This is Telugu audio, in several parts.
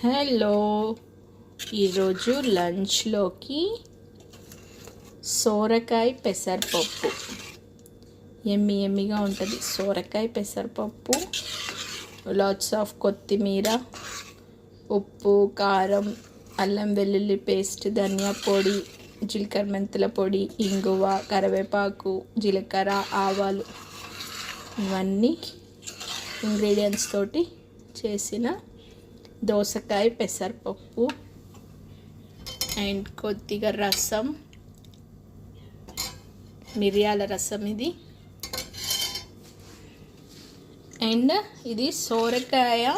హలో, ఈరోజు లంచ్లోకి సోరకాయ పెసరపప్పు ఎమ్మిగా ఉంటుంది. సోరకాయ పెసరపప్పు, లాట్స్ ఆఫ్ కొత్తిమీర, ఉప్పు, కారం, అల్లం వెల్లుల్లి పేస్ట్, ధనియా పొడి, జీలకర్ర మెంతుల పొడి, ఇంగువ, కరివేపాకు, జీలకర్ర, ఆవాలు, ఇవన్నీ ఇంగ్రీడియంట్స్ తోటి చేసిన దోసకాయ పెసరపప్పు అండ్ కొద్దిగా రసం, మిరియాల రసం ఇది. అండ్ ఇది సోరకాయ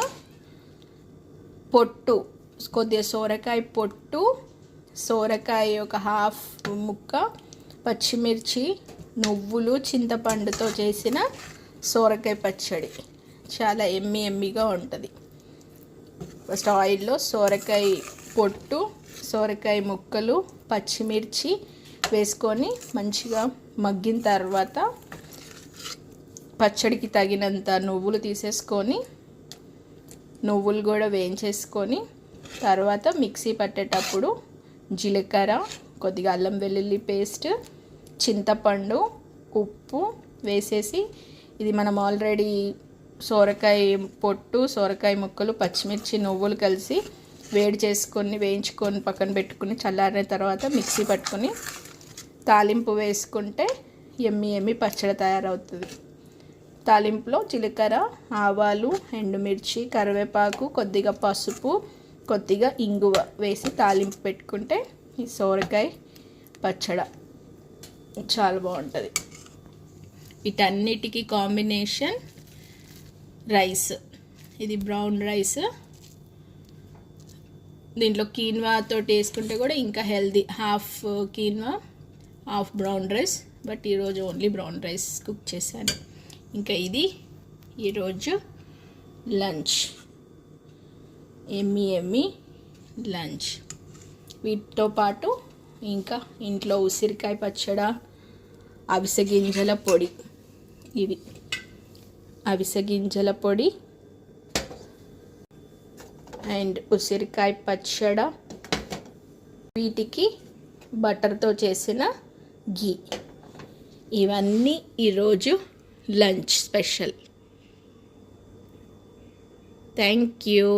పొట్టు, కొద్దిగా సోరకాయ పొట్టు, సోరకాయ ఒక హాఫ్ ముక్క, పచ్చిమిర్చి, నువ్వులు, చింతపండుతో చేసిన సోరకాయ పచ్చడి. చాలా ఎమ్మిగా ఉంటుంది. ఫస్ట్ ఆయిల్లో సోరకాయ పొట్టు, సోరకాయ ముక్కలు, పచ్చిమిర్చి వేసుకొని మంచిగా మగ్గిన తర్వాత పచ్చడికి తగినంత నువ్వులు తీసేసుకొని, నువ్వులు కూడా వేయించేసుకొని తర్వాత మిక్సీ పట్టేటప్పుడు జీలకర్ర, కొద్దిగా అల్లం వెల్లుల్లి పేస్ట్, చింతపండు, ఉప్పు వేసేసి, ఇది మనం ఆల్రెడీ సోరకాయ పొట్టు, సోరకాయ ముక్కలు, పచ్చిమిర్చి, నువ్వులు కలిసి వేడి చేసుకొని వేయించుకొని పక్కన పెట్టుకుని చల్లారిన తర్వాత మిక్సీ పట్టుకొని తాలింపు వేసుకుంటే ఎమ్మి పచ్చడి తయారవుతుంది. తాలింపులో జీలకర్ర, ఆవాలు, ఎండుమిర్చి, కరివేపాకు, కొద్దిగా పసుపు, కొద్దిగా ఇంగువ వేసి తాలింపు పెట్టుకుంటే ఈ సోరకాయ పచ్చడి చాలా బాగుంటుంది. వీటన్నిటికీ కాంబినేషన్ రైస్. ఇది బ్రౌన్ రైస్, దీంట్లో కీన్వా తోటి వేసుకుంటే కూడా ఇంకా healthy. Half quinoa, half brown rice, but ఈరోజు ఓన్లీ బ్రౌన్ రైస్ కుక్ చేశాను. ఇంకా ఇది ఈరోజు లంచ్, ఎమ్మి లంచ్. వీటితో పాటు ఇంకా ఇంట్లో ఉసిరికాయ పచ్చడి, అవిసె గింజల పొడి, ఇవి అవిసె గింజల పొడి అండ్ ఉసిరికాయ పచ్చడి, వీటికి బటర్తో చేసిన ఘీ. ఇవన్నీ ఈరోజు లంచ్ స్పెషల్. Thank you.